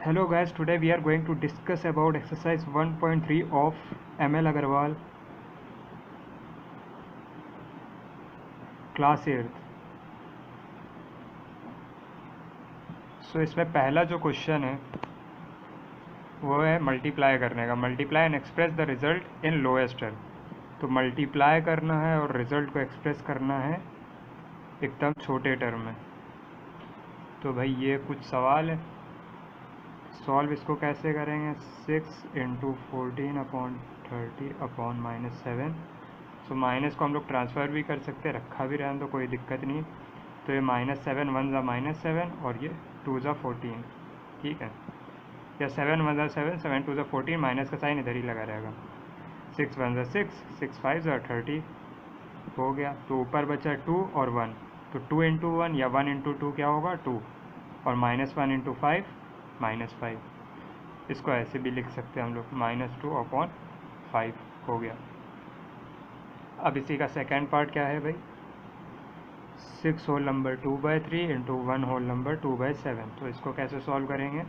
Hello guys, today we are going to discuss about exercise 1.3 of ML Agarwal class 8। सो इसमें पहला जो question है वो है मल्टीप्लाई करने का। Multiply and express the result in lowest term. तो मल्टीप्लाई करना है और रिजल्ट को एक्सप्रेस करना है एकदम छोटे टर्म में। तो भाई ये कुछ सवाल है, सॉल्व इसको कैसे करेंगे। 6 इंटू 14/30/-7। सो माइनस को हम लोग ट्रांसफ़र भी कर सकते हैं, रखा भी रहें तो कोई दिक्कत नहीं। तो ये -7 1 ज़ा -7 और ये 2 ज़ा 14, ठीक है। या 7 1 ज़ा 7 7 2 ज़ा 14, माइनस का साइन इधर ही लगा रहेगा। 6 1 ज़ा 6 6 5 ज़ा 30 हो गया। तो ऊपर बचा 2 और 1, तो 2 इंटू 1 या 1 इंटू 2 क्या होगा 2, और -1 इंटू 5 -5। इसको ऐसे भी लिख सकते हैं हम लोग, -2/5 हो गया। अब इसी का सेकेंड पार्ट क्या है भाई, 6 whole number 2/3 into 1 whole number 2/7। तो इसको कैसे सॉल्व करेंगे।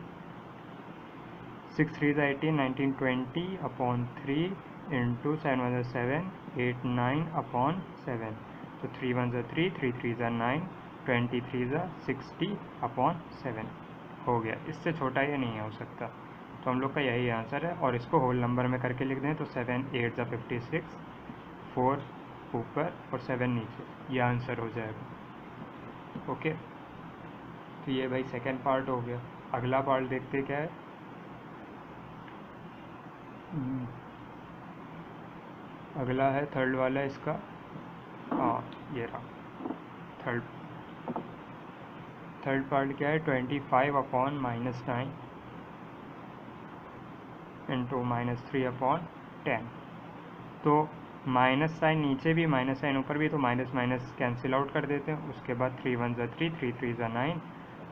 6 3 ज़ा 18 19 20/3 इंटू 7 1 ज़ा 7 8 9/7। तो 3 1 ज़ा 3 3 3 ज़ा 9 23 ज़ा 60/7 हो गया। इससे छोटा ये नहीं हो सकता, तो हम लोग का यही आंसर है। और इसको होल नंबर में करके लिख दें तो 7 8 ज़ा 56, 4 ऊपर और 7 नीचे, ये आंसर हो जाएगा। ओके, तो ये भाई सेकंड पार्ट हो गया। अगला पार्ट देखते क्या है। अगला है थर्ड वाला इसका। हाँ ये रहा थर्ड पार्ट क्या है, 25/-9 इंटू -3/10। तो माइनस साइन नीचे भी माइनस साइन ऊपर भी, तो माइनस माइनस कैंसिल आउट कर देते हैं। उसके बाद 3 1 ज़ा 3 3 3 ज़ा 9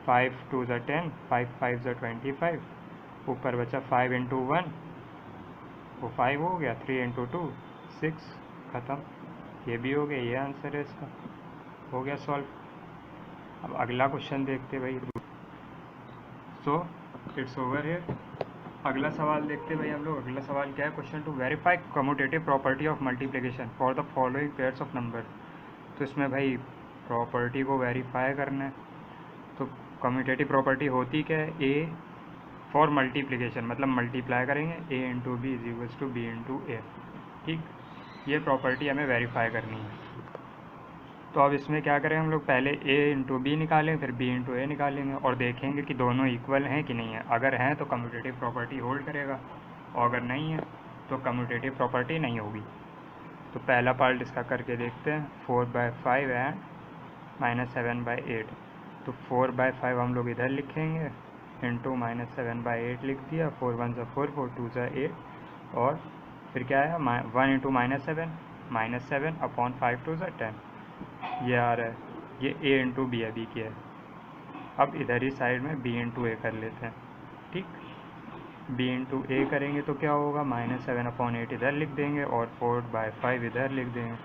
5 2 ज़ा 10 5 5 ज़ा 25। ऊपर बचा 5 इंटू 1 वो 5 हो गया, 3 इंटू 2 6, ख़त्म। ये भी हो गया, ये आंसर है इसका, हो गया सॉल्व। अब अगला क्वेश्चन देखते भाई। So it's over here. अगला सवाल देखते भाई हम लोग। अगला सवाल क्या है, question to verify commutative property of multiplication for the following pairs of number. तो इसमें भाई प्रॉपर्टी को वेरीफाई करना है। तो कम्यूटेटिव प्रॉपर्टी होती क्या है, ए फॉर मल्टीप्लिकेशन, मतलब मल्टीप्लाई करेंगे a into b is equals to b into a, ठीक। ये प्रॉपर्टी हमें वेरीफाई करनी है। तो अब इसमें क्या करें हम लोग, पहले a इंटू बी निकालें, फिर b इंटू ए निकालेंगे और देखेंगे कि दोनों इक्वल हैं कि नहीं है। अगर हैं तो कम्यूटेटिव प्रॉपर्टी होल्ड करेगा, और अगर नहीं है तो कम्यूटेटिव प्रॉपर्टी नहीं होगी। तो पहला पार्ट इसका करके देखते हैं। 4/5 एंड -7/8। तो 4/5 हम लोग इधर लिखेंगे, इंटू -7/8 लिख दिया। 4 1 ज़ा 4 4 2 ज़ा 8, और फिर क्या है 1 इंटू -7 -7/5 2 ज़ा 10, ये आ रहा है। ये a इंटू बी है, बी की है। अब इधर ही साइड में b इंटू ए कर लेते हैं, ठीक। b इंटू ए करेंगे तो क्या होगा, -7/8 इधर लिख देंगे और 4/5 इधर लिख देंगे।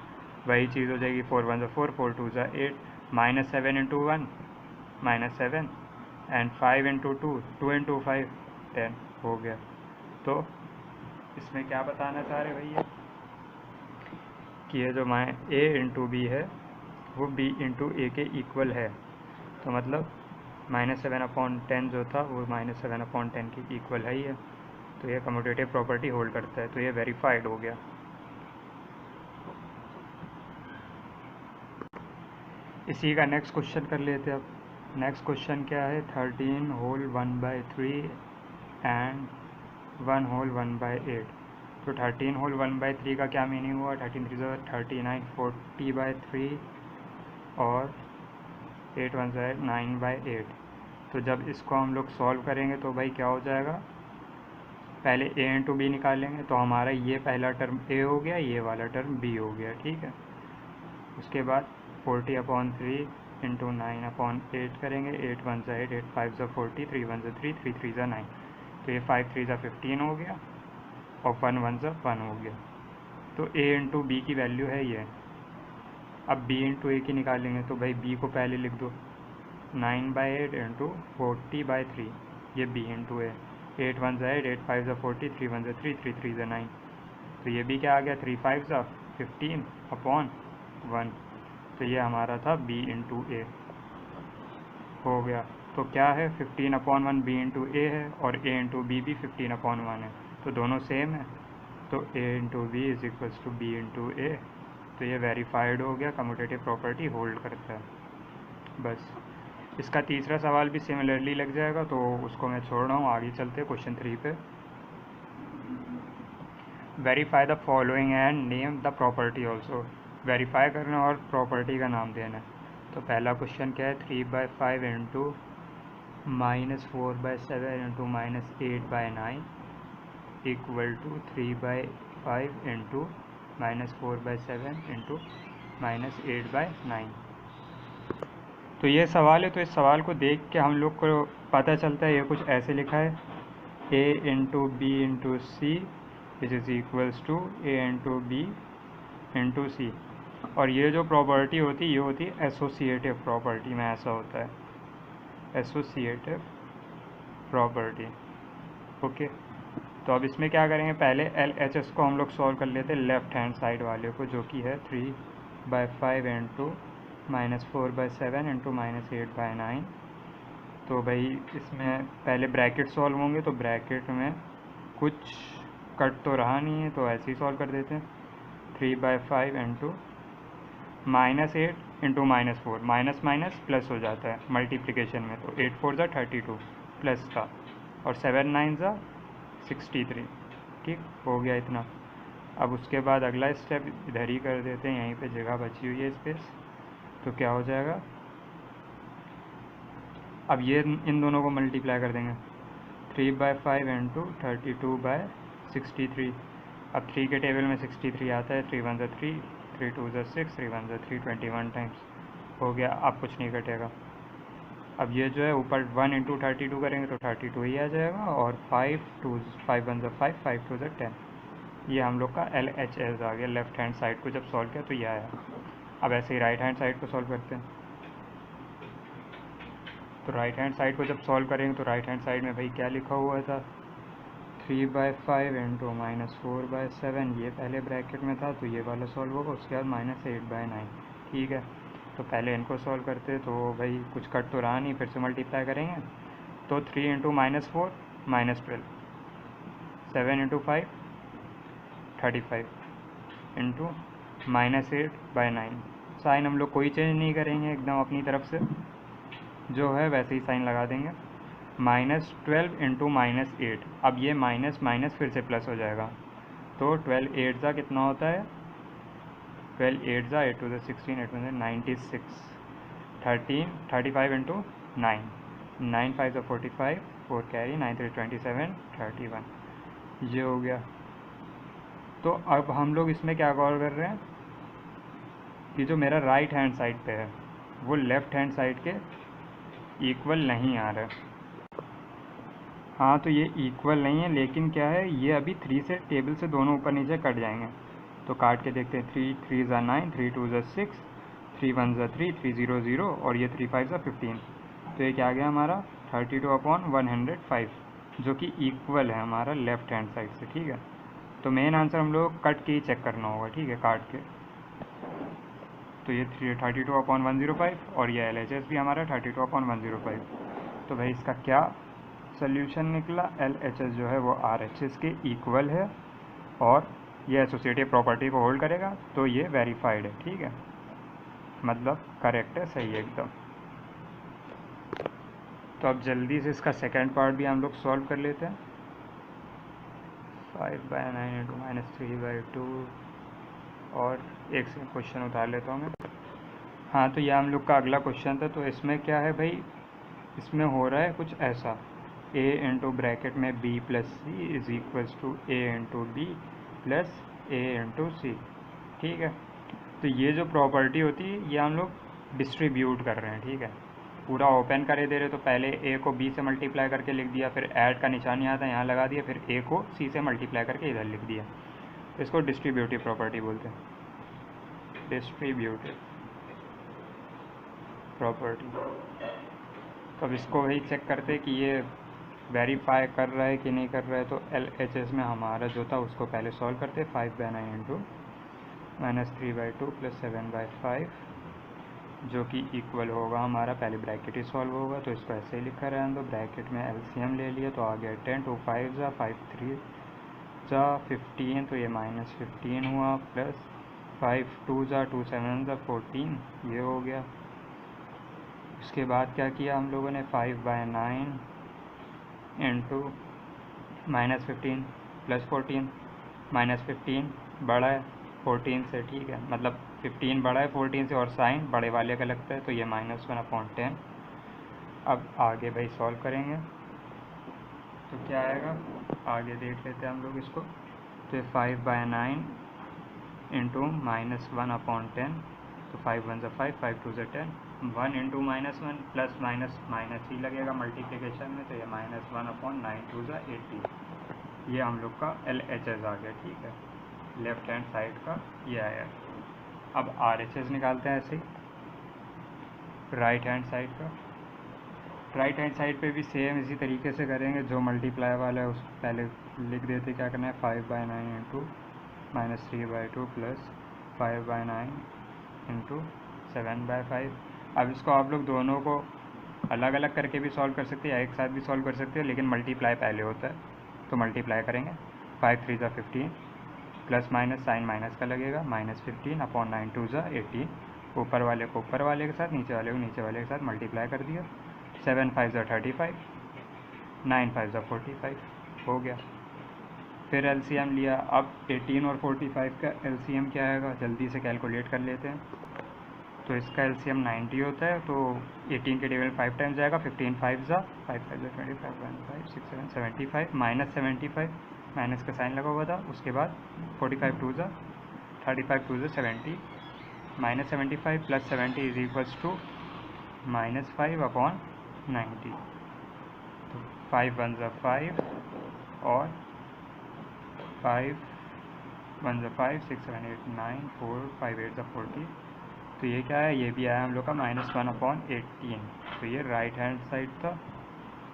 वही चीज़ हो जाएगी। 4 1 ज़ा 4 4 2 ज़ा 8 -7 इंटू 1 -7 एंड 5 इंटू 2 2 इंटू 5 10 हो गया। तो इसमें क्या बताना चाह रहे भैया कि ये जो a इंटू बी है वो b इंटू ए के इक्वल है। तो मतलब -7/10 जो था वो -7/10 के इक्वल है ही है। तो ये कम्यूटेटिव प्रॉपर्टी होल्ड करता है, तो ये वेरीफाइड हो गया। इसी का नेक्स्ट क्वेश्चन कर लेते हैं अब। नेक्स्ट क्वेश्चन क्या है, 13 होल 1/3 एंड 1 होल 1/8। तो 13 होल 1/3 का क्या मीनिंग हुआ, 13 3 39 40/3 और 8 1 9/8। तो जब इसको हम लोग सॉल्व करेंगे तो भाई क्या हो जाएगा, पहले a इंटू बी निकालेंगे तो हमारा ये पहला टर्म a हो गया, ये वाला टर्म b हो गया, ठीक है। उसके बाद 40/3 इंटू 9/8 करेंगे। 8 1 ज़ा 8 8 5 ज़ा 40 3 1 ज़ा 3 3 3 ज़ा 9। तो ये 5 3 ज़ा 15 हो गया और 1 1 ज़ा 1 हो गया। तो a इंटू बी की वैल्यू है ये। अब b इंटू ए की निकालेंगे तो भाई b को पहले लिख दो, 9/8 इंटू 40/3 ये b इंटू ए, 8 1 ज़ा 8, 8 5 ज़ा 40, 3 1 ज़ा 3, 3 3 ज़ा 9, तो ये भी क्या आ गया 3 5 ज़ा 15/1, तो ये हमारा था b इंटू ए हो गया। तो क्या है 15/1 b इंटू ए है और a इंटू बी भी 15/1 है, तो दोनों सेम है, तो a into b is equals to b into a, तो ये वेरीफाइड हो गया, कम्यूटेटिव प्रॉपर्टी होल्ड करता है। बस इसका तीसरा सवाल भी सिमिलरली लग जाएगा, तो उसको मैं छोड़ रहा हूँ, आगे चलते हैं क्वेश्चन 3 पे। Verify the following and name the property also, verify करना और प्रॉपर्टी का नाम देना है। तो पहला क्वेश्चन क्या है, 3/5 into -4/7 into -8/9 equal to 3/5 into -4/7 into -8/9। तो ये सवाल है, तो इस सवाल को देख के हम लोग को पता चलता है, ये कुछ ऐसे लिखा है, a into b into c which is equals to a into b into c, और ये जो प्रॉपर्टी होती है ये होती है एसोसिएटिव प्रॉपर्टी में ऐसा होता है, एसोसिएटिव प्रॉपर्टी। ओके, तो अब इसमें क्या करेंगे, पहले LHS को हम लोग सॉल्व कर लेते हैं लेफ्ट हैंड साइड वाले को, जो कि है 3/5 इंटू -4/7 इंटू -8/9। तो भाई इसमें पहले ब्रैकेट सॉल्व होंगे, तो ब्रैकेट में कुछ कट तो रहा नहीं है, तो ऐसे ही सॉल्व कर देते हैं। 3/5 into -8 into -4, minus minus plus हो जाता है मल्टीप्लिकेशन में, तो 8 4 ज़ा 32 प्लस था, और 7 9 ज़ा 63, ठीक हो गया इतना। अब उसके बाद अगला स्टेप इधर ही कर देते हैं, यहीं पे जगह बची हुई है स्पेस, तो क्या हो जाएगा, अब ये इन दोनों को मल्टीप्लाई कर देंगे, 3/5 इंटू 32/63, अब 3 के टेबल में 63 आता है, 3 1 ज़ा 3, 3 2 ज़ा 6, 3 1 ज़ा 3, 21 टाइम्स हो गया। अब कुछ नहीं कटेगा, अब ये जो है ऊपर 1 इंटू 32 करेंगे तो 32 ही आ जाएगा, और 5 1 ज़ा 5, 5 2 ज़ा 10, ये हम लोग का LHS आ गया। लेफ्ट हैंड साइड को जब सॉल्व किया तो ये आया। अब ऐसे ही राइट हैंड साइड को सॉल्व करते हैं, तो राइट हैंड साइड को जब सॉल्व करेंगे तो राइट हैंड साइड में भाई क्या लिखा हुआ था, 3/5 इंटू -4/7, ये पहले ब्रैकेट में था, तो ये वाला सॉल्व होगा, उसके बाद -8/9, ठीक है। तो पहले इनको सॉल्व करते, तो भाई कुछ कट तो रहा नहीं, फिर से मल्टीप्लाई करेंगे, तो 3 इंटू -4 -12, 7 इंटू 5 35 इंटू -8/9, साइन हम लोग कोई चेंज नहीं करेंगे, एकदम अपनी तरफ से जो है वैसे ही साइन लगा देंगे, -12 इंटू -8, अब ये माइनस माइनस फिर से प्लस हो जाएगा, तो 12 8 ज़ा कितना होता है, 12 8 ज़ा 8 2 ज़ा 16, 8 1 ज़ा 96, 13 35 इंटू 9, 9 5 ज़ा 45, 4 कैरी, 9 3 27, 31, ये हो गया। तो अब हम लोग इसमें क्या गौर कर रहे हैं कि जो मेरा राइट हैंड साइड पे है वो लेफ़्ट हैंड साइड के इक्वल नहीं आ रहा है। हाँ, तो ये इक्वल नहीं है, लेकिन क्या है, ये अभी 3 से टेबल से दोनों ऊपर नीचे कट जाएंगे, तो काट के देखते हैं, 3 3 ज़ा 9, 3 2 ज़ा 6, 3 1 ज़ा 3, 3 0 0, और ये 3 5 ज़ा 15, तो ये क्या आ गया हमारा 32/105, जो कि इक्वल है हमारा लेफ़्ट हैंड साइड से, ठीक है। तो मेन आंसर हम लोग कट के ही चेक करना होगा, ठीक है, काट के। तो ये 32/105, और ये LHS भी हमारा 32/105, तो भाई इसका क्या सोल्यूशन निकला, LHS जो है वो RHS के इक्वल है, और ये एसोसिएटिव प्रॉपर्टी को होल्ड करेगा, तो ये वेरीफाइड है, ठीक है, मतलब करेक्ट है, सही है एकदम। तो अब जल्दी से इसका सेकंड पार्ट भी हम लोग सॉल्व कर लेते हैं, 5/9 इंटू -3/2, और एक से क्वेश्चन उतार लेता हूँ मैं। हाँ, तो यह हम लोग का अगला क्वेश्चन था, तो इसमें क्या है भाई, इसमें हो रहा है कुछ ऐसा, a इंटू ब्रैकेट में b plus c is equals to a into b plus a into c, ठीक है। तो ये जो प्रॉपर्टी होती है ये हम लोग डिस्ट्रीब्यूट कर रहे हैं, ठीक है, पूरा ओपन करे दे रहे, तो पहले a को b से मल्टीप्लाई करके लिख दिया, फिर ऐड का निशान यहाँ था यहाँ लगा दिया, फिर a को c से मल्टीप्लाई करके इधर लिख दिया, तो इसको डिस्ट्रीब्यूटिव प्रॉपर्टी बोलते हैं, डिस्ट्रीब्यूटिव प्रॉपर्टी। तो अब इसको वही चेक करते कि ये वेरीफाई कर रहा है कि नहीं कर रहा है, तो LHS में हमारा जो था उसको पहले सॉल्व करते। 5/9 इंटू -3/2 + 7/5 जो कि इक्वल होगा हमारा, पहले ब्रैकेट ही सॉल्व होगा तो इसको ऐसे ही लिखा रहने दो। ब्रैकेट में LCM ले लिया तो आ गया 10, 2 5 ज़ा 5 3 ज़ा 15, तो ये -15 हुआ, प्लस 5 2 ज़ा 2 7 ज़ा 14, ये हो गया। उसके बाद क्या किया हम लोगों ने, 5/9 इंटू -15 + 14, -15 बड़ा है 14 से, ठीक है, मतलब 15 बड़ा है 14 से और साइन बड़े वाले का लगता है, तो ये -1/10। अब आगे भाई सॉल्व करेंगे तो क्या आएगा, आगे देख लेते हैं हम लोग इसको। तो 5/9 इंटू -1/10, तो 5 1 ज़ा 5, 5 2 ज़ा 10, 1 इंटू -1 प्लस माइनस माइनस ही लगेगा मल्टीप्लिकेशन में, तो ये -1/9 2 ज़ा 80, ये हम लोग का LHS आ गया, ठीक है, लेफ्ट हैंड साइड का ये आया। अब RHS निकालते हैं ऐसे ही राइट हैंड साइड का। राइट हैंड साइड पे भी सेम इसी तरीके से करेंगे, जो मल्टीप्लाई वाला है उसको पहले लिख देते। क्या करना है, 5/9 इंटू -3/2 प्लस 5/9 इंटू 7/5। अब इसको आप लोग दोनों को अलग अलग करके भी सॉल्व कर सकते हैं या एक साथ भी सॉल्व कर सकते हो, लेकिन मल्टीप्लाई पहले होता है तो मल्टीप्लाई करेंगे। 5 3 ज़ा 15, प्लस माइनस साइन माइनस का लगेगा, -15/9 2 ज़ा 18, ऊपर वाले को ऊपर वाले के साथ, नीचे वाले को नीचे वाले के साथ मल्टीप्लाई कर दिया। 7 5 ज़ा 35, 9 5 ज़ा 45, हो गया। फिर LCM लिया। अब 18 और 45 का LCM क्या आएगा, जल्दी से कैलकुलेट कर लेते हैं। तो इसका LCM 90 होता है, तो 18 के टेबल 5 टाइम्स जाएगा, 15 5 ज़ा 5 5 ज़ा 25, 1 5 6 7 75, -75 माइनस का साइन लगा हुआ था। उसके बाद 45 2 ज़ा 35 2 ज़ा 70, -75 + 70 इज इक्वल्स टू -5/90। तो 5 1 ज़ा 5 और 5 1 ज़ा 5 6 7 8 9 4 5 8 ज़ा 40, तो ये क्या है, ये भी आया हम लोग का -1/18। तो ये राइट हैंड साइड था,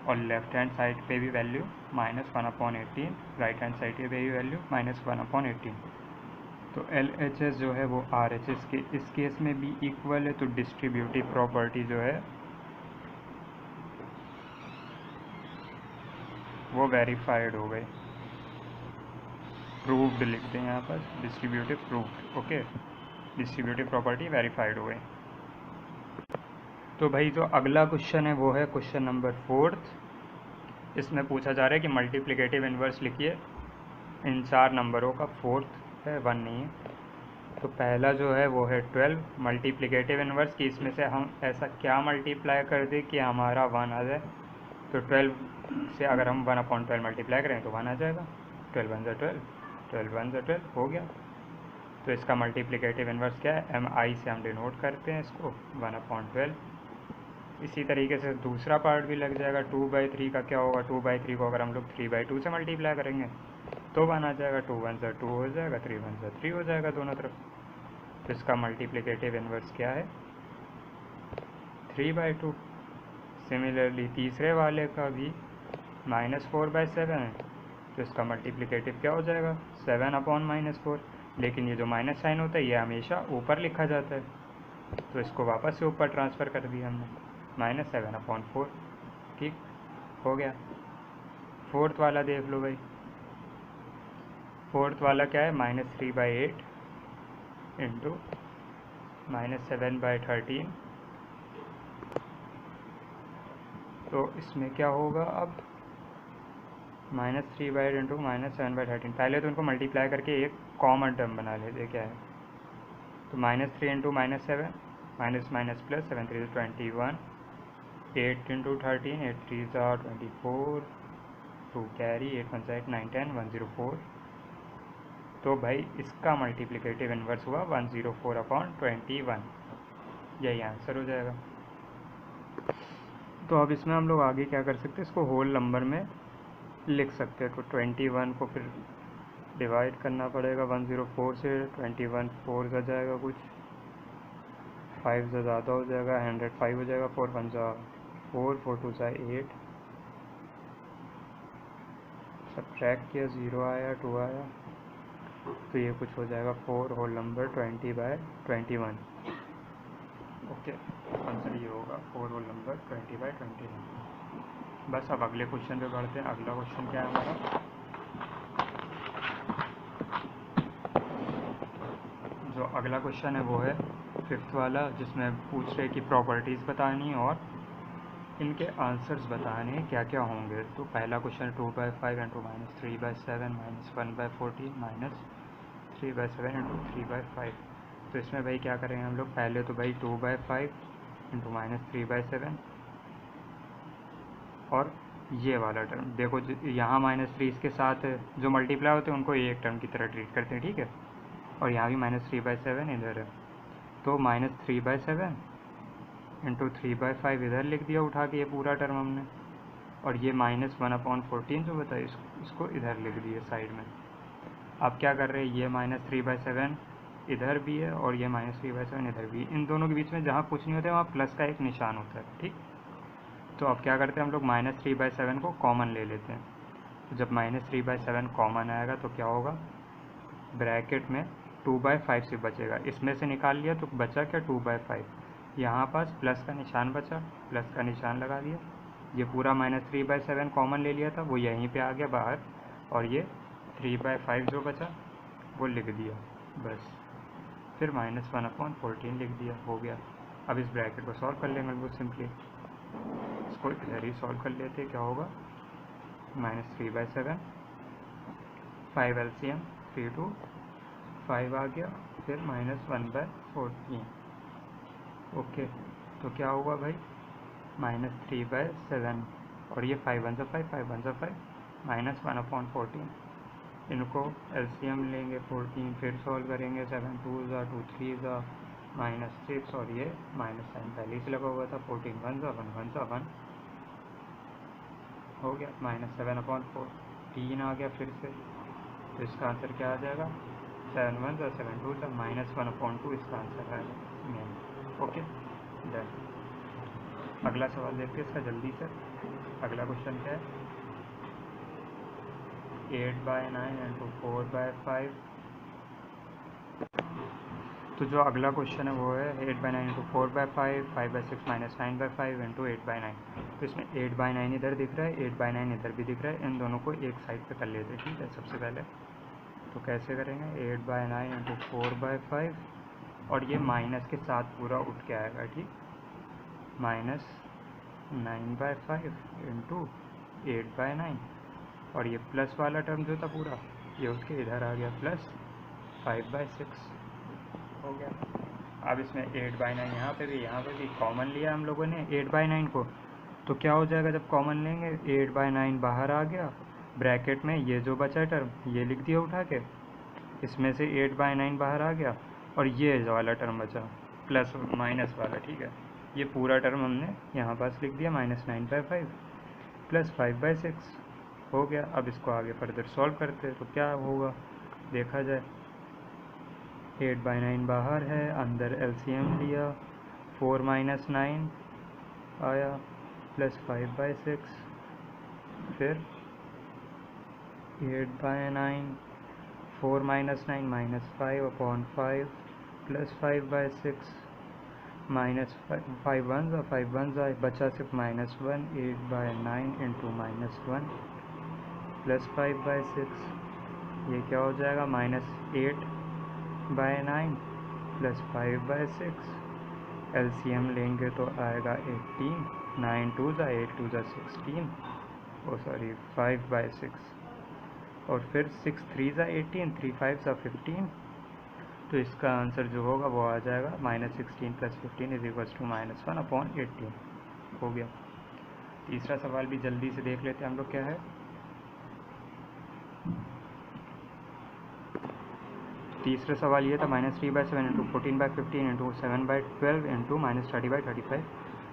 और लेफ्ट हैंड साइड पे भी वैल्यू -1/18, राइट हैंड साइड पे भी वैल्यू -1/18। तो LHS जो है वो RHS के इस केस में भी इक्वल है, तो डिस्ट्रीब्यूटिव प्रॉपर्टी जो है वो वेरीफाइड हो गई, प्रूव्ड लिखते हैं यहाँ पर, distributive proved, okay, distributive property verified हो गई। तो भाई जो अगला क्वेश्चन है वो है क्वेश्चन नंबर 4th। इसमें पूछा जा रहा है कि मल्टीप्लिकेटिव इन्वर्स लिखिए इन 4 नंबरों का, 4th है, 1 नहीं है। तो पहला जो है वो है 12, मल्टीप्लिकेटिव इन्वर्स की इसमें से हम ऐसा क्या मल्टीप्लाई कर दें कि हमारा 1 आ जाए। तो 12 से अगर हम 1/12 मल्टीप्लाई करें तो 1 आ जाएगा, 12 1 ज़ा 12, 12 1 ज़ा 12, हो गया। तो इसका मल्टीप्लिकेटिव इन्वर्स क्या है, MI से हम डिनोट करते हैं इसको, 1/12। इसी तरीके से दूसरा पार्ट भी लग जाएगा। 2/3 का क्या होगा, 2/3 को अगर हम लोग 3/2 से मल्टीप्लाई करेंगे तो 1 आ जाएगा, 2 1 ज़ा 2 हो जाएगा, 3 1 ज़ा 3 हो जाएगा दोनों तरफ। तो इसका मल्टीप्लिकेटिव इन्वर्स क्या है, 3/2। सिमिलरली तीसरे वाले का भी -4/7 है, तो इसका मल्टीप्लिकेटिव क्या हो जाएगा, 7/-4। लेकिन ये जो माइनस साइन होता है ये हमेशा ऊपर लिखा जाता है, तो इसको वापस से ऊपर ट्रांसफ़र कर दिया हमने, -7/4, ठीक हो गया। फोर्थ वाला देख लो भाई, फोर्थ वाला क्या है, -3/8 इंटू -7/13। तो इसमें क्या होगा अब, -3/8 इंटू -7/13। पहले तो इनको मल्टीप्लाई करके एक कॉमन टर्म बना लेते, क्या है, तो -3 into -7, minus minus plus, 7 3 21, 8 into 13, 8 3 24, 2 carry, 8 1 8 9 10, 104। तो भाई इसका मल्टीप्लिकेटिव इन्वर्स हुआ 104/21, यही आंसर हो जाएगा। तो अब इसमें हम लोग आगे क्या कर सकते हैं, इसको होल नंबर में लिख सकते हैं। तो 21 को फिर डिवाइड करना पड़ेगा 104 से, 21 4 आ जाएगा, कुछ 5 से ज़्यादा हो जाएगा, 105 हो जाएगा, 4 1 4, 4 2 8, सब्ट्रैक्ट किया 0 आया 2 आया, तो ये कुछ हो जाएगा 4 होल नंबर 20/21। ओके, आंसर ये होगा 4 होल नंबर 20/21। बस अब अगले क्वेश्चन पे बढ़ते हैं। अगला क्वेश्चन क्या है हमारा, जो अगला क्वेश्चन है वो है 5th वाला, जिसमें पूछ रहे कि प्रॉपर्टीज़ बतानी और इनके आंसर्स बताने क्या क्या होंगे। तो पहला क्वेश्चन 2/5 इंटू -3/7 -1/14 -3/7 इंटू 3/5। तो इसमें भाई क्या करेंगे हम लोग, पहले तो भाई 2/5 इंटू -3/7 और ये वाला टर्म देखो, यहाँ -3 इसके साथ जो मल्टीप्लाई होते हैं उनको एक टर्म की तरह ट्रीट करते हैं, ठीक है। और यहाँ भी -3/7 इधर है, तो -3/7 इंटू 3/5 इधर लिख दिया उठा के ये पूरा टर्म हमने, और ये -1/14 जो बताया इसको इधर लिख दिए साइड में। अब क्या कर रहे हैं, ये -3/7 इधर भी है और ये -3/7 इधर भी, इन दोनों के बीच में जहाँ कुछ नहीं होता है वहाँ प्लस का एक निशान होता है, ठीक। तो अब क्या करते हैं हम लोग, -3/7 को कॉमन ले लेते हैं। तो जब -3/7 कॉमन आएगा तो क्या होगा, ब्रैकेट में 2/5 से बचेगा, इसमें से निकाल लिया तो बचा क्या 2/5, यहाँ पास प्लस का निशान बचा, प्लस का निशान लगा दिया। ये पूरा -3/7 कॉमन ले लिया था वो यहीं पे आ गया बाहर, और ये 3/5 जो बचा वो लिख दिया बस। फिर -1/14 लिख दिया, हो गया। अब इस ब्रैकेट को सॉल्व कर लेंगे बहुत सिंपली, इसको इधर ही सॉल्व कर लेते, क्या होगा -3/7 5 LCM 3 to 5 आ गया, फिर -1/14। ओके, तो क्या होगा भाई -3/7 और ये 5 1 5 5 1 5 -1/14, इनको LCM लेंगे 14, फिर सॉल्व करेंगे 7 2 2 3 -6 और ये -9 पहले से लगा हुआ था, 14 1 1 हो गया, -7/14 आ गया फिर से। तो इसका आंसर क्या आ जाएगा, 7 1 7 2 -1/2 इसका आंसर आएगा। Okay done. अगला सवाल देखते हैं इसका जल्दी से। अगला क्वेश्चन क्या है, 8/9 इंटू 4/5। तो जो अगला क्वेश्चन है वो है 8/9 इंटू 4/5 5/6 -9/5 इंटू 8/9। तो इसमें 8/9 इधर दिख रहा है, 8/9 इधर भी दिख रहा है, इन दोनों को एक साइड पे कर लेते हैं, ठीक है। सबसे पहले तो कैसे करेंगे, 8/9 इंटू 4/5 और ये माइनस के साथ पूरा उठ के आएगा, ठीक, -9/5 इंटू 8/9 और ये प्लस वाला टर्म जो था पूरा ये उठ के इधर आ गया, प्लस 5/6 हो गया। अब इसमें 8/9 यहाँ पे भी कॉमन लिया हम लोगों ने 8/9 को, तो क्या हो जाएगा जब कॉमन लेंगे, 8/9 बाहर आ गया, ब्रैकेट में ये जो बचा टर्म ये लिख दिया उठा के, इसमें से 8/9 बाहर आ गया और ये वाला टर्म बचा प्लस माइनस वाला, ठीक है। ये पूरा टर्म हमने यहाँ पास लिख दिया -9/5 प्लस 5/6 हो गया। अब इसको आगे फर्दर सॉल्व करते हैं तो क्या होगा देखा जाए, 8/9 बाहर है, अंदर LCM लिया, 4 - 9 आया प्लस 5/6, फिर 8/9 4 - 9 -5/5 प्लस 5/6 -5 1 बचा सिर्फ -1, 8/9 इंटू -1 प्लस 5/6, ये क्या हो जाएगा -8/9 प्लस 5/6, LCM लेंगे तो आएगा 18, 9 2 8 2 16, ओ सॉरी 5/6 और फिर 6 3 18 3 5 15। तो इसका आंसर जो होगा वो आ जाएगा -16 + 15 = -1/18 हो गया। तीसरा सवाल भी जल्दी से देख लेते हैं हम लोग क्या है। तीसरा सवाल ये था -3/7 इंटू 14/15 इंटू 7/12 इंटू -30/35।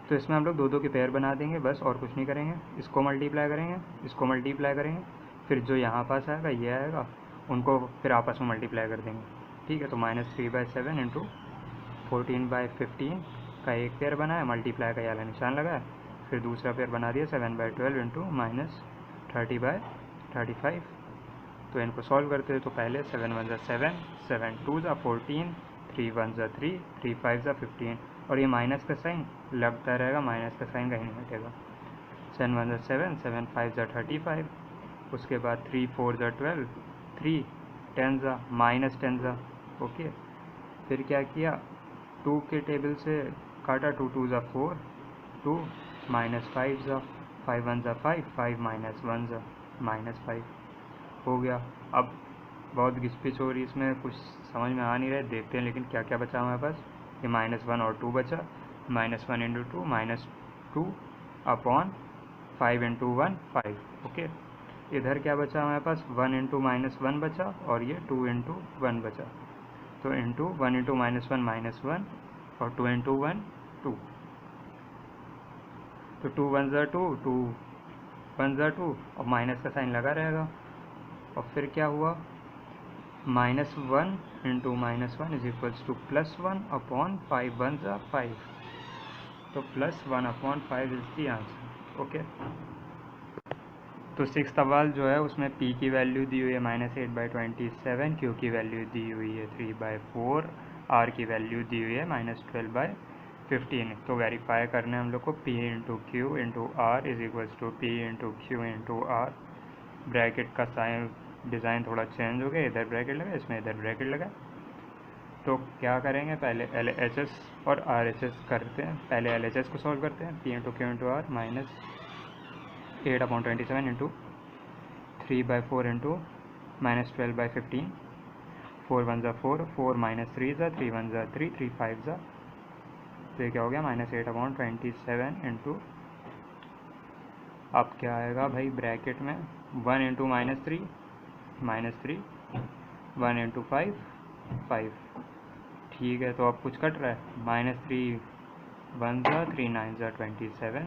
तो इसमें हम लोग दो के पेयर बना देंगे बस, और कुछ नहीं करेंगे। इसको मल्टीप्लाई करेंगे, इसको मल्टीप्लाई करेंगे, फिर जो यहाँ पास आएगा ये आएगा, उनको फिर आपस में मल्टीप्लाई कर देंगे, ठीक है। तो -3/7 इंटू 14/15 का एक पेयर बनाया, मल्टीप्लाई का वाला निशान लगाया, फिर दूसरा पेयर बना दिया 7/12 इंटू -30/35। 35। तो इनको सॉल्व करते हैं तो पहले 7 1 ज़ा 7, 7 2 ज़ा 14, 3 1 ज़ा 3, 3 5 ज़ा 15, और ये माइनस का साइन लगता रहेगा, माइनस का साइन कहीं नहीं हटेगा। 7 1 ज़ा 7, 7 5 ज़ा 35, उसके बाद 3 4 ज़ा 12, 3 10 ज़ा माइनस 10 ज़ा। ओके, फिर क्या किया, 2 के टेबल से काटा, 2 2 ज़ा 4, 2 माइनस 5 ज़ा, 5 1 ज़ा 5, 5 माइनस 1 ज़ा माइनस 5 हो गया। अब बहुत घिसपिच हो रही, इसमें कुछ समझ में आ नहीं रहा है, देखते हैं लेकिन क्या क्या बचा हमारे पास। ये -1 और 2 बचा, -1 इंटू 2 -2 अपॉन 5 इंटू 1 5। ओके, इधर क्या बचा हमारे पास, 1 इंटू -1 बचा, और ये 2 इंटू 1 बचा। तो इंटू 1 इंटू -1 -1, और 2 इंटू 1 2। तो 2 1 ज़ा 2, 2 1 ज़ा 2, और माइनस का साइन लगा रहेगा। और फिर क्या हुआ, -1 into -1 is equals to +1 upon 5 1 ज़ा 5। तो +1 upon 5 is the answer. Okay, तो 6th सवाल जो है उसमें p की वैल्यू दी हुई है -8/27, q की वैल्यू दी हुई है 3/4, r की वैल्यू दी हुई है -12/15। तो वेरीफाई करना है हम लोग को, p into Q into R is equals to P into Q into R. Bracket का साइन डिज़ाइन थोड़ा चेंज हो गया, इधर ब्रैकेट लगा, इसमें इधर ब्रैकेट लगा। तो क्या करेंगे, पहले LHS और RHS करते हैं। पहले LHS को सॉल्व करते हैं, p into Q into R -8/27 into 3/4 into -12/15, 4 1 ज़ा 4, 4 -3 ज़ा 3 1 ज़ा 3, 3 5 ज़ा। तो ये क्या हो गया, -8/27 इंटू, अब क्या आएगा भाई ब्रैकेट में, 1 इंटू -3 -3, 1 इंटू 5 5। ठीक है, तो अब कुछ कट रहा है, -3 1 ज़ा 3 9 ज़ा 27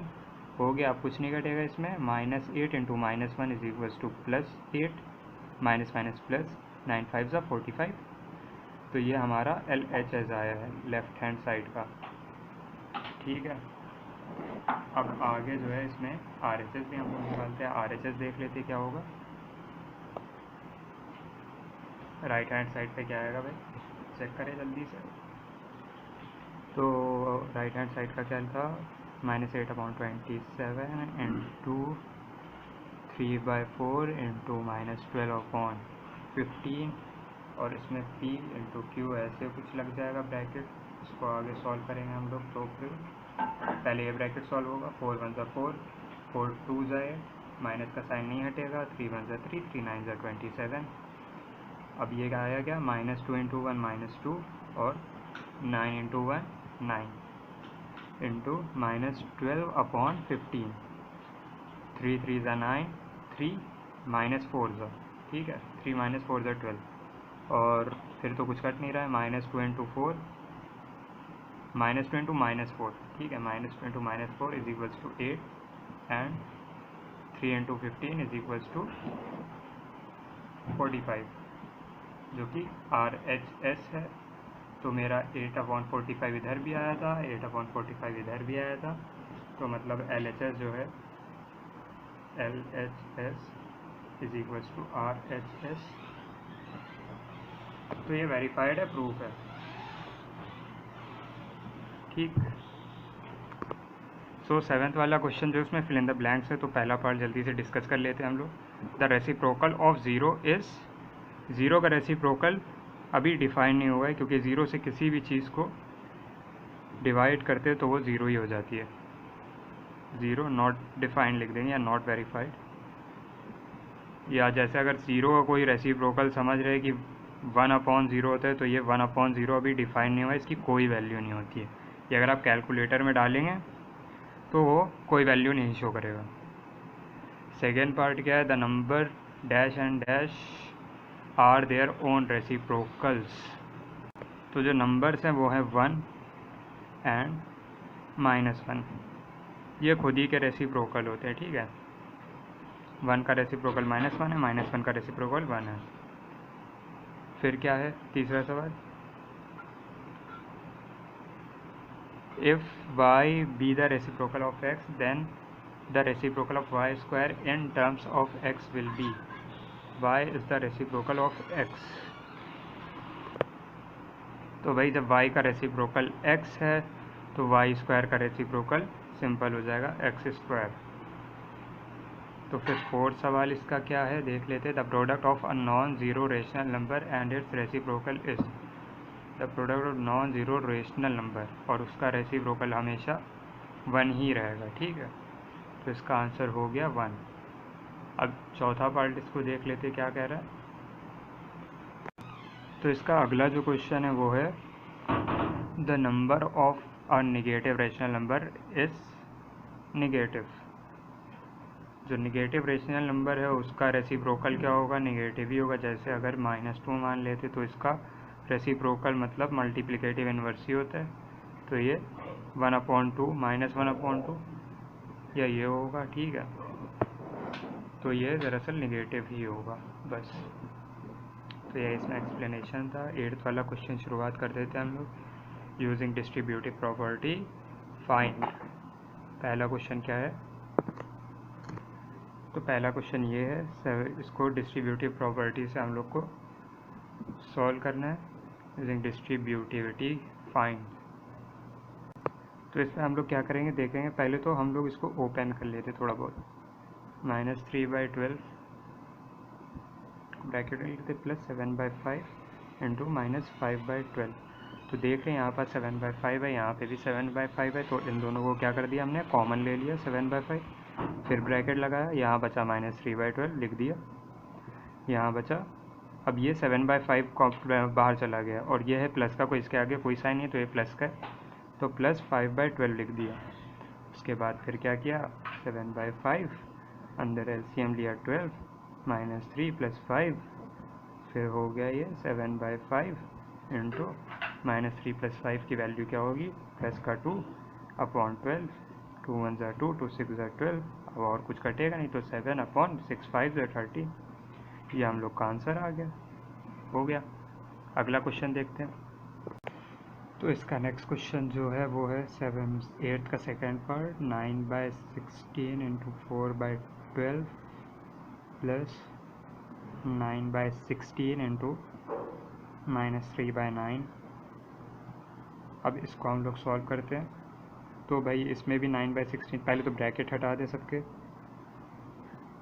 हो गया। अब कुछ नहीं कटेगा इसमें। -8 into -1 is equals to +8, minus minus plus, 9 5 ज़ा 45। तो ये हमारा LHS आया है लेफ्ट हैंड साइड का। ठीक है, अब आगे जो है इसमें RHS भी हम लोग निकालते हैं। RHS देख लेते क्या होगा। राइट हैंड साइड पे क्या आएगा भाई, चेक करें जल्दी से। तो राइट हैंड साइड का क्या था, -8/27 इंटू 3/4 इंटू -12/15, और इसमें p इंटू क्यू ऐसे कुछ लग जाएगा ब्रैकेट। इसको आगे सॉल्व करेंगे हम लोग। तो फिर पहले ये ब्रैकेट सॉल्व होगा, 4 1 ज़ा 4, 4 2 ज़ा, माइनस का साइन नहीं हटेगा, 3 1 ज़ा 3, 3 9 ज़ा 27। अब ये क्या आया, क्या -2 इंटू 1 -2, और 9 इंटू 1 9 इंटू -12/15, 3 3 ज़ा 9, 3 -4 ज़ा, ठीक है, 3 -4 ज़ा 12। और फिर तो कुछ कट नहीं रहा है, -2 इंटू 4, -2 इंटू -4, ठीक है, -2 into -4 is equals to 8, and 3 into 15 is equals to 45, जो कि RHS है। तो मेरा 8/45 इधर भी आया था, 8/45 इधर भी आया था। तो मतलब LHS जो है, LHS is equals to RHS। तो ये वेरीफाइड है, प्रूफ है। ठीक, सो 7th वाला क्वेश्चन जो उसमें फिल इन द ब्लैंक्स है, तो पहला पार्ट जल्दी से डिस्कस कर लेते हैं हम लोग। द रेसिप्रोकल ऑफ 0 इज़, 0 का रेसिप्रोकल अभी डिफाइन नहीं हुआ है, क्योंकि 0 से किसी भी चीज़ को डिवाइड करते तो वो 0 ही हो जाती है। 0 नॉट डिफाइंड लिख देंगे, या नॉट वेरीफाइड। या जैसे अगर 0 का कोई रेसिप्रोकल समझ रहे कि 1/0 होता है, तो ये 1/0 अभी डिफाइन नहीं हुआ है, इसकी कोई वैल्यू नहीं होती है। ये अगर आप कैलकुलेटर में डालेंगे तो वो कोई वैल्यू नहीं शो करेगा। सेकेंड पार्ट क्या है, the number dash and dash are their own reciprocals. तो जो नंबर्स हैं वो हैं 1 एंड -1, ये खुद ही के रेसिप्रोकल होते हैं। ठीक है, 1 का रेसिप्रोकल -1 है, -1 का रेसिप्रोकल 1 है। फिर क्या है तीसरा सवाल, if y be the reciprocal of x then the reciprocal of Y square in terms of X will be, Y is the reciprocal of X. तो भाई जब y का रेसिप्रोकल x है तो वाई स्क्वायर का रेसिप्रोकल सिंपल हो जाएगा x square. तो फिर फोर्थ सवाल इसका क्या है देख लेते हैं। The product of a non zero rational number and it's reciprocal is, the product of non zero rational number और उसका रेसिप्रोकल हमेशा 1 ही रहेगा, ठीक है। तो इसका आंसर हो गया 1। अब चौथा पार्ट इसको देख लेते क्या कह रहा है। तो इसका अगला जो क्वेश्चन है वो है the number of a negative rational number is negative. जो नेगेटिव रेशनल नंबर है उसका रेसिप्रोकल क्या होगा, नेगेटिव ही होगा। जैसे अगर -2 मान लेते तो इसका रेसिप्रोकल मतलब मल्टीप्लिकेटिव इन्वर्स ही होता है। तो ये 1/2 -1/2 या ये होगा, ठीक है। तो ये दरअसल नेगेटिव ही होगा बस। तो ये इसमें एक्सप्लेनेशन था। 8th वाला क्वेश्चन शुरुआत कर देते हैं हम लोग। Using distributive property find. पहला क्वेश्चन क्या है, तो पहला क्वेश्चन ये है, इसको डिस्ट्रीब्यूटिव प्रॉपर्टी से हम लोग को सॉल्व करना है यूजिंग डिस्ट्रीब्यूटिविटी फाइंड। तो इसमें हम लोग क्या करेंगे देखेंगे। पहले तो हम लोग इसको ओपन कर लेते थोड़ा बहुत। -3/12 ब्रैकेट में लिखते प्लस 7/5 इंटू -5/12। तो देख रहे हैं यहाँ पर 7/5 है, यहाँ पे भी 7/5 है। तो इन दोनों को क्या कर दिया हमने, कॉमन ले लिया 7/5। फिर ब्रैकेट लगाया, यहाँ बचा -3/12 लिख दिया, यहाँ बचा। अब ये 7/5 बाहर चला गया और ये है प्लस का, कोई इसके आगे कोई साइन नहीं है तो ये प्लस का है, तो प्लस 5/12 लिख दिया। उसके बाद फिर क्या किया, 7/5 अंदर एलसीएम लिया 12 -3 + 5, फिर हो गया ये 7/5 इंटू -3 + 5 की वैल्यू क्या होगी, प्लस का 2/12, 2 1 = 2, 2 6 = 12। अब और कुछ कटेगा नहीं तो 7/6 5 = 30। ये हम लोग का आंसर आ गया, हो गया। अगला क्वेश्चन देखते हैं। तो इसका नेक्स्ट क्वेश्चन जो है वो है 8th का second part, 9/16 into 4/12 plus 9/16 into -3/9। अब इसको हम लोग सॉल्व करते हैं। तो भाई इसमें भी 9/16, पहले तो ब्रैकेट हटा दे सबके,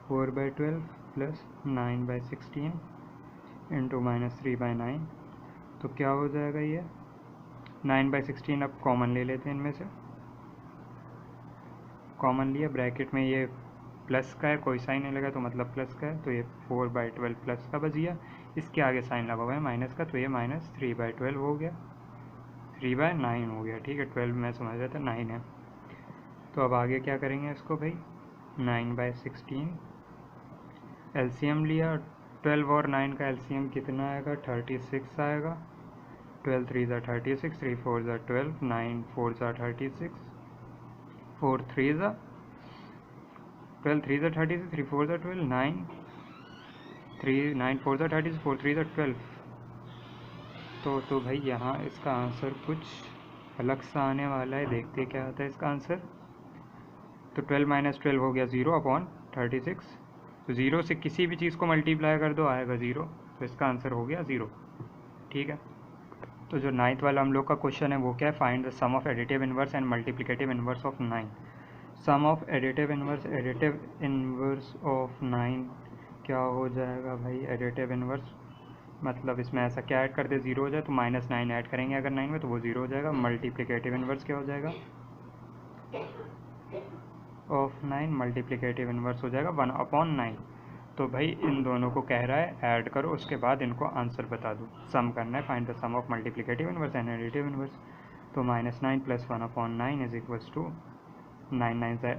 4/12 प्लस 9/16 इंटू -3/9। तो क्या हो जाएगा ये 9/16। अब कॉमन ले लेते हैं इनमें से, कॉमन लिया, ब्रैकेट में ये प्लस का है, कोई साइन नहीं लगा तो मतलब प्लस का है, तो ये 4/12 प्लस का बच गया। इसके आगे साइन लगा हुआ है माइनस का, तो ये -3/12 हो गया, 3/9 हो गया, ठीक है। 12 मैं समझ रहा था 9 है। तो अब आगे क्या करेंगे इसको भाई, 9/16 एलसीएम लिया, 12 और 9 का एलसीएम कितना आएगा, 36 आएगा। 12 3 = 36, 3 4 = 12, 9 4 = 36, 4 3 = 12, 3 = 36, 3 4 = 12, 9 4 = 36, 4 3 = 12। तो भाई यहाँ इसका आंसर कुछ अलग सा आने वाला है, देखते क्या आता है इसका आंसर। तो 12 - 12 हो गया 0/36। तो 0 से किसी भी चीज़ को मल्टीप्लाई कर दो आएगा 0, तो इसका आंसर हो गया 0, ठीक है। तो जो 9th वाला हम लोग का क्वेश्चन है वो क्या है, find the sum of additive inverse and multiplicative inverse of 9। Sum of additive inverse of 9 क्या हो जाएगा भाई, एडिटिव इनवर्स मतलब इसमें ऐसा क्या ऐड कर दे, 0 हो जाए तो -9 ऐड करेंगे अगर 9 में तो वो 0 हो जाएगा। मल्टीप्लिकेटिव इनवर्स क्या हो जाएगा ऑफ 9, मल्टीप्लिकेटिव इनवर्स हो जाएगा 1/9। तो भाई इन दोनों को कह रहा है ऐड करो, उसके बाद इनको आंसर बता दो। सम करना है, find the sum of multiplicative inverse and additive inverse. तो -9 + 1/9 = 9 9 से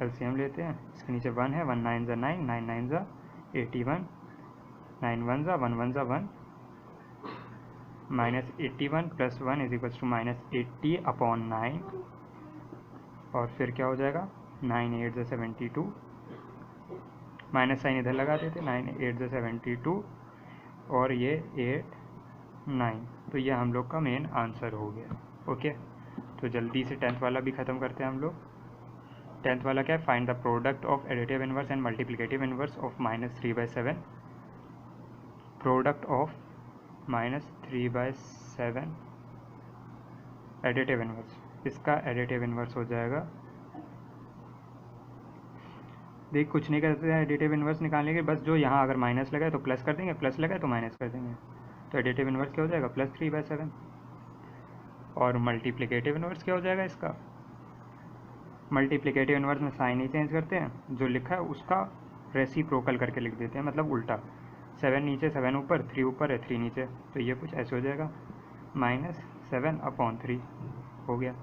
एलसीएम लेते हैं, इसके नीचे 1 है, 1 9 = 9, 9 9 = 81, 9 1 = 1 1 = 1, -81 + 1 = -80/9। और फिर क्या हो जाएगा, 9 8 = 72, माइनस साइन इधर लगा देते, 9 8 = 72 और ये 8 9। तो ये हम लोग का मेन आंसर हो गया, ओके। तो जल्दी से 10th वाला भी ख़त्म करते हैं हम लोग। 10th वाला क्या है, find the product of additive inverse and multiplicative inverse of -3/7, product of -3/7 additive inverse. इसका एडिटिव इनवर्स हो जाएगा, देख कुछ नहीं करते हैं एडिटिव इनवर्स निकालने के, बस जो यहाँ अगर माइनस लगा है तो प्लस कर देंगे, प्लस लगा है तो माइनस कर देंगे। तो एडिटिव इनवर्स क्या हो जाएगा, +3/7। और मल्टीप्लिकेटिव इनवर्स क्या हो जाएगा इसका, मल्टीप्लिकेटिव इनवर्स में साइन ही चेंज करते हैं, जो लिखा है उसका रेसिप्रोकल करके लिख देते हैं, मतलब उल्टा। 7 नीचे 7 ऊपर, 3 ऊपर है 3 नीचे, तो ये कुछ ऐसे हो जाएगा, -7/3 हो गया।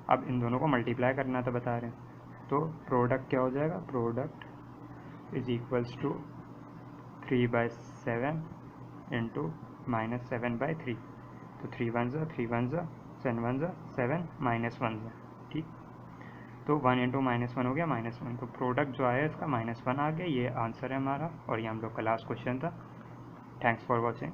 अब इन दोनों को मल्टीप्लाई करना तो बता रहे हैं, तो प्रोडक्ट क्या हो जाएगा, product is equals to 3/7 into -7/3, तो 3 1 3 1 7 1 7 -1, ठीक। तो 1 इंटू -1 हो गया -1, तो प्रोडक्ट जो आया इसका -1 आ गया। ये आंसर है हमारा, और ये हम लोग का लास्ट क्वेश्चन था। Thanks for watching.